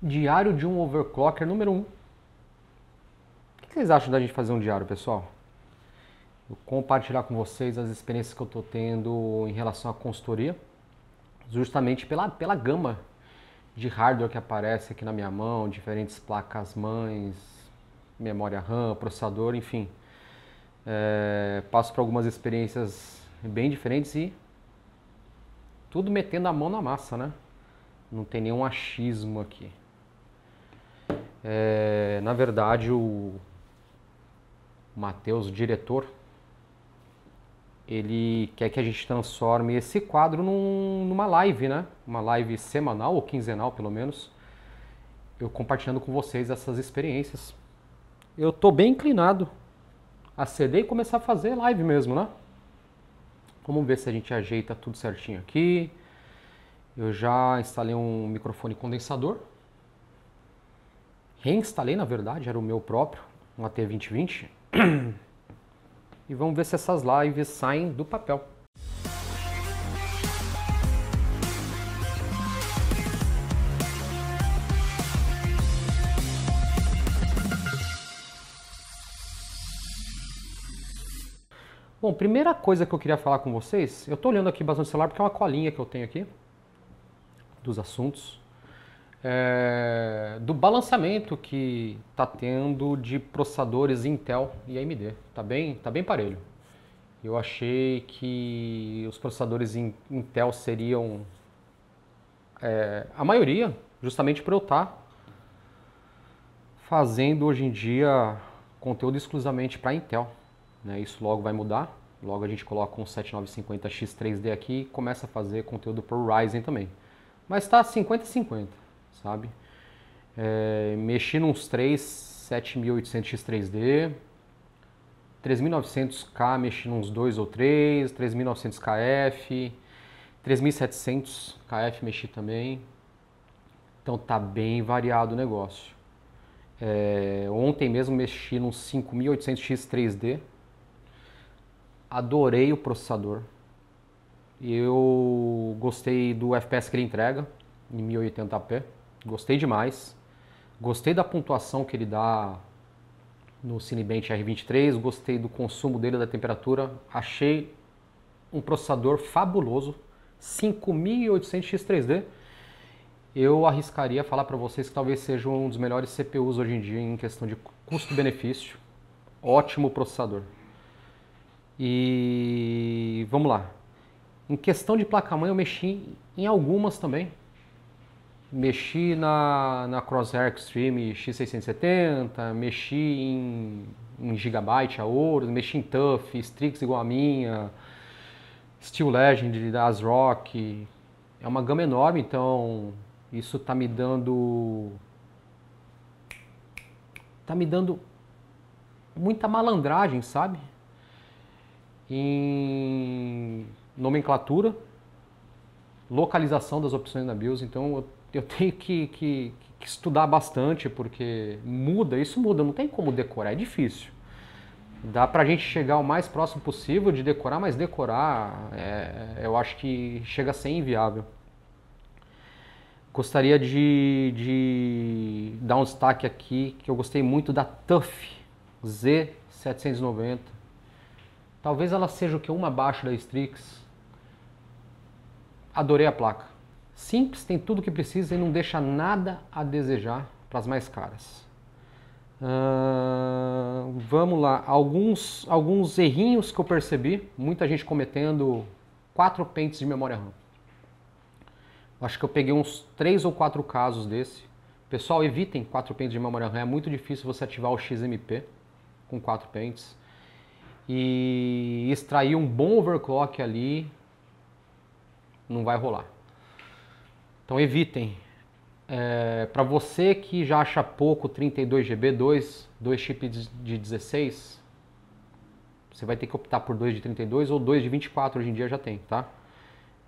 Diário de um overclocker número 1. O que vocês acham da gente fazer um diário, pessoal? Eu compartilhar com vocês as experiências que eu estou tendo em relação à consultoria, justamente pela gama de hardware que aparece aqui na minha mão, diferentes placas-mães, memória RAM, processador, enfim. Passo por algumas experiências bem diferentes e tudo metendo a mão na massa, né? Não tem nenhum achismo aqui. Na verdade, o Matheus, o diretor, ele quer que a gente transforme esse quadro numa live, né? Uma live semanal ou quinzenal, pelo menos. Eu compartilhando com vocês essas experiências. Eu tô bem inclinado a ceder e começar a fazer live mesmo, né? Vamos ver se a gente ajeita tudo certinho aqui. Eu já instalei um microfone condensador. Reinstalei, na verdade, era o meu próprio, um AT2020. E vamos ver se essas lives saem do papel. Bom, primeira coisa que eu queria falar com vocês, eu estou olhando aqui bastante o celular porque é uma colinha que eu tenho aqui dos assuntos. Do balanceamento que está tendo de processadores Intel e AMD. Tá bem parelho. Eu achei que os processadores Intel seriam a maioria, justamente por eu estar fazendo hoje em dia conteúdo exclusivamente para Intel. Né? Isso logo vai mudar. Logo a gente coloca um 7950X3D aqui e começa a fazer conteúdo por Ryzen também. Mas está 50-50, sabe? Mexi nos 7800X3D, 3900K mexi nos 2 ou 3, 3900KF, 3700KF mexi também. Então tá bem variado o negócio. Ontem mesmo mexi num 5800X3D. Adorei o processador. Eu gostei do FPS que ele entrega em 1080p. Gostei demais. Gostei da pontuação que ele dá no Cinebench R23. Gostei do consumo dele, da temperatura. Achei um processador fabuloso. 5800X3D. Eu arriscaria falar para vocês que talvez seja um dos melhores CPUs hoje em dia em questão de custo-benefício. Ótimo processador. E vamos lá. Em questão de placa-mãe eu mexi em algumas também. Mexi na Crosshair Extreme X670, mexi em Gigabyte a ouro, mexi em TUF, Strix igual a minha, Steel Legend da ASRock. É uma gama enorme, então isso tá me dando muita malandragem, sabe? Em nomenclatura, localização das opções na BIOS, então eu tenho que estudar bastante, porque isso muda, não tem como decorar, é difícil. Dá pra gente chegar o mais próximo possível de decorar, mas decorar eu acho que chega a ser inviável. Gostaria de dar um destaque aqui, que eu gostei muito da TUF Z790. Talvez ela seja o que? Uma abaixo da Strix. Adorei a placa. Simples, tem tudo o que precisa e não deixa nada a desejar para as mais caras. Vamos lá, alguns errinhos que eu percebi, muita gente cometendo 4 pentes de memória RAM. Acho que eu peguei uns 3 ou 4 casos desse. Pessoal, evitem 4 pentes de memória RAM, é muito difícil você ativar o XMP com 4 pentes. E extrair um bom overclock ali não vai rolar. Então evitem. Para você que já acha pouco 32 GB, 2 chips de 16, você vai ter que optar por 2 de 32 ou 2 de 24, hoje em dia já tem, tá?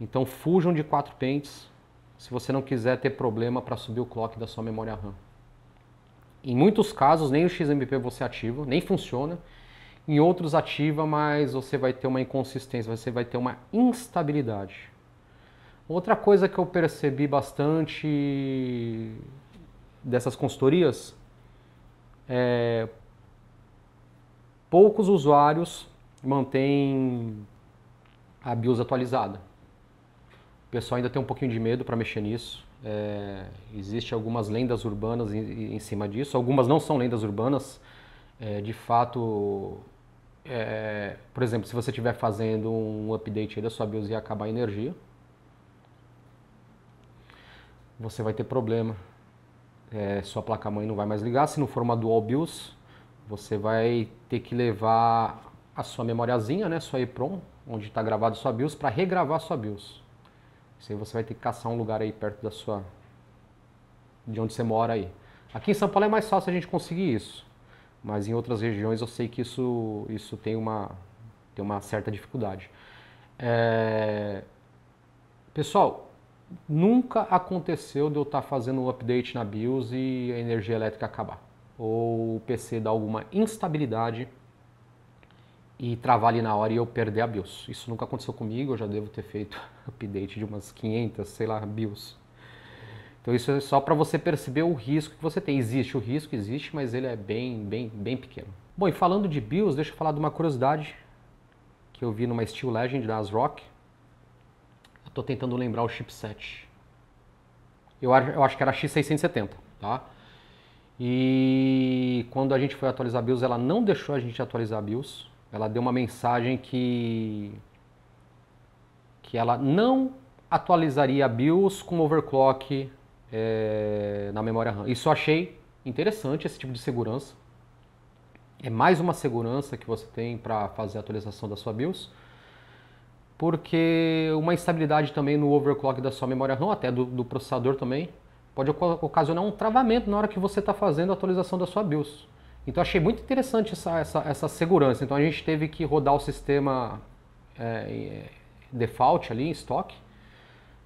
Então fujam de 4 pentes se você não quiser ter problema para subir o clock da sua memória RAM. Em muitos casos nem o XMP você ativa, nem funciona. Em outros ativa, mas você vai ter uma inconsistência, você vai ter uma instabilidade. Outra coisa que eu percebi bastante dessas consultorias, poucos usuários mantêm a BIOS atualizada. O pessoal ainda tem um pouquinho de medo para mexer nisso. Existem algumas lendas urbanas em cima disso. Algumas não são lendas urbanas. De fato, por exemplo, se você estiver fazendo um update aí da sua BIOS e acabar a energia, você vai ter problema. Sua placa-mãe não vai mais ligar. Se não for uma Dual BIOS, você vai ter que levar a sua memoriazinha, né, sua EEPROM, onde está gravado sua BIOS, para regravar sua BIOS. Isso aí você vai ter que caçar um lugar aí perto de onde você mora aí. Aqui em São Paulo é mais fácil a gente conseguir isso, mas em outras regiões eu sei que isso tem uma certa dificuldade. Pessoal, nunca aconteceu de eu estar fazendo um update na BIOS e a energia elétrica acabar, ou o PC dar alguma instabilidade e travar ali na hora e eu perder a BIOS. Isso nunca aconteceu comigo, eu já devo ter feito update de umas 500, sei lá, BIOS. Então isso é só para você perceber o risco que você tem. Existe o risco, existe, mas ele é bem pequeno. Bom, e falando de BIOS, deixa eu falar de uma curiosidade que eu vi numa Steel Legend da ASRock. Eu estou tentando lembrar o chipset. Eu acho que era X670, tá? E quando a gente foi atualizar a BIOS, ela não deixou a gente atualizar a BIOS. Ela deu uma mensagem que ela não atualizaria a BIOS com overclock na memória RAM. Isso eu achei interessante, esse tipo de segurança. É mais uma segurança que você tem para fazer a atualização da sua BIOS, porque uma instabilidade também no overclock da sua memória RAM, até do processador também, pode ocasionar um travamento na hora que você está fazendo a atualização da sua BIOS. Então achei muito interessante essa segurança. Então a gente teve que rodar o sistema default ali em estoque,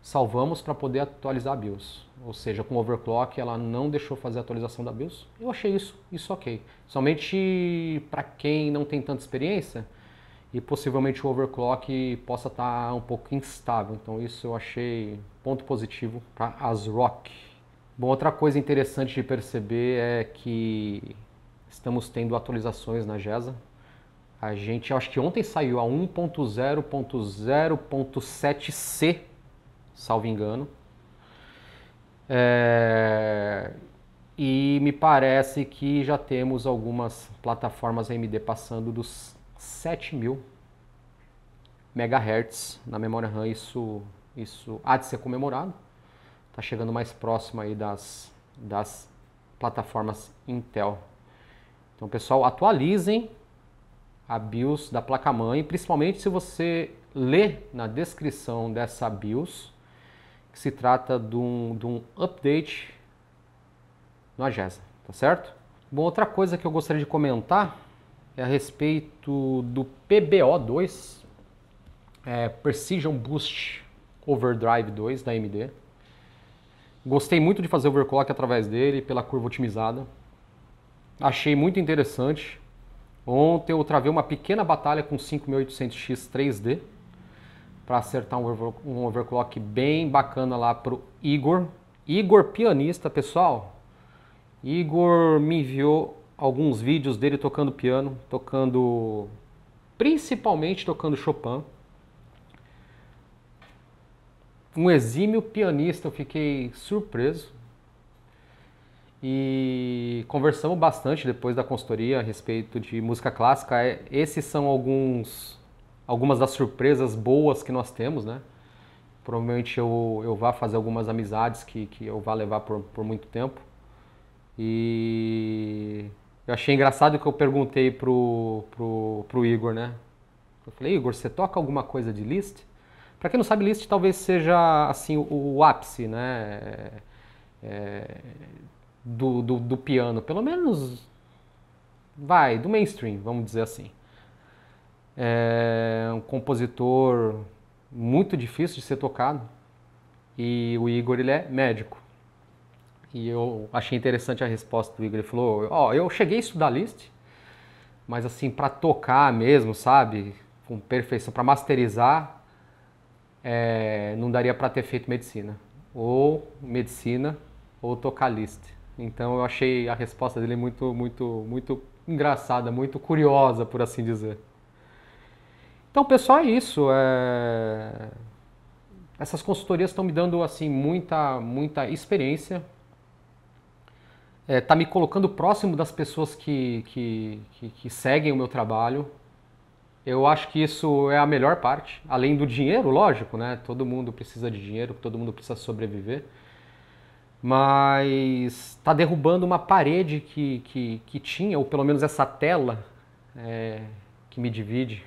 salvamos para poder atualizar a BIOS. Ou seja, com overclock ela não deixou fazer a atualização da BIOS. Eu achei isso ok. Somente para quem não tem tanta experiência e possivelmente o overclock possa estar um pouco instável. Então isso eu achei ponto positivo para ASRock. Bom, outra coisa interessante de perceber é que estamos tendo atualizações na GESA. Eu acho que ontem saiu a 1.0.0.7c, salvo engano. E me parece que já temos algumas plataformas AMD passando dos 7.000 MHz na memória RAM. Isso há de ser comemorado. Está chegando mais próximo aí das plataformas Intel. Então, pessoal, atualizem a BIOS da placa-mãe, principalmente se você ler na descrição dessa BIOS que se trata de um update no AGESA, tá certo? Bom, outra coisa que eu gostaria de comentar é a respeito do PBO2, Precision Boost Overdrive 2 da AMD. Gostei muito de fazer overclock através dele, pela curva otimizada. Achei muito interessante. Ontem eu travei uma pequena batalha com 5800X 3D para acertar um overclock bem bacana lá pro Igor. Igor pianista, pessoal. Igor me enviou alguns vídeos dele tocando piano, principalmente tocando Chopin. Um exímio pianista, eu fiquei surpreso. E conversamos bastante depois da consultoria a respeito de música clássica. Esses são algumas das surpresas boas que nós temos, né? Provavelmente eu vá fazer algumas amizades que eu vá levar por muito tempo. E eu achei engraçado que eu perguntei pro Igor, né? Eu falei, Igor, você toca alguma coisa de Liszt? Para quem não sabe, Liszt talvez seja assim o ápice, né? Do piano, pelo menos do mainstream, vamos dizer assim. É um compositor muito difícil de ser tocado e o Igor, ele é médico. E eu achei interessante a resposta do Igor. Ele falou, eu cheguei a estudar Liszt, mas assim, para tocar mesmo, sabe, com perfeição, para masterizar, não daria para ter feito medicina ou tocar Liszt. Então eu achei a resposta dele muito engraçada, muito curiosa, por assim dizer. Então, pessoal, é isso. Essas consultorias estão me dando assim muita experiência. Tá me colocando próximo das pessoas que seguem o meu trabalho. Eu acho que isso é a melhor parte, além do dinheiro, lógico, né? Todo mundo precisa de dinheiro, todo mundo precisa sobreviver. Mas está derrubando uma parede que tinha, ou pelo menos essa tela que me divide,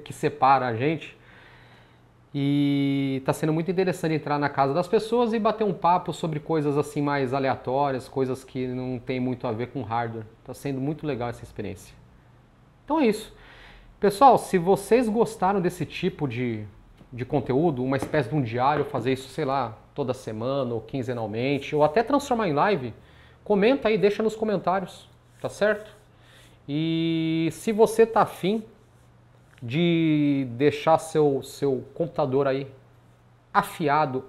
que separa a gente. E está sendo muito interessante entrar na casa das pessoas e bater um papo sobre coisas assim mais aleatórias, coisas que não tem muito a ver com hardware. Está sendo muito legal essa experiência. Então é isso. Pessoal, se vocês gostaram desse tipo de conteúdo, uma espécie de um diário, fazer isso, sei lá, toda semana ou quinzenalmente, ou até transformar em live, comenta aí, deixa nos comentários, tá certo? E se você tá afim de deixar seu computador aí afinado,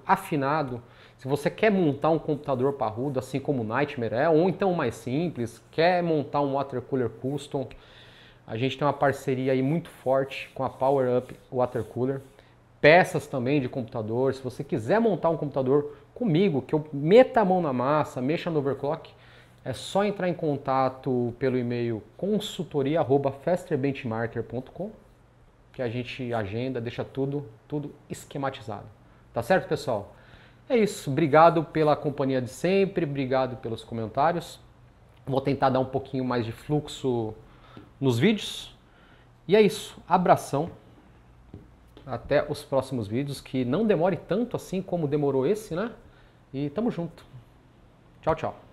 se você quer montar um computador parrudo, assim como o Nightmare ou então mais simples, quer montar um water cooler custom, a gente tem uma parceria aí muito forte com a Power Up Water Cooler. Peças também de computador. Se você quiser montar um computador comigo, que eu meta a mão na massa, mexa no overclock, é só entrar em contato pelo e-mail consultoria@fasterbenchmarker.com, que a gente agenda, deixa tudo esquematizado. Tá certo, pessoal? É isso. Obrigado pela companhia de sempre, obrigado pelos comentários. Vou tentar dar um pouquinho mais de fluxo nos vídeos. E é isso. Abração. Até os próximos vídeos, que não demore tanto assim como demorou esse, né? E tamo junto. Tchau, tchau.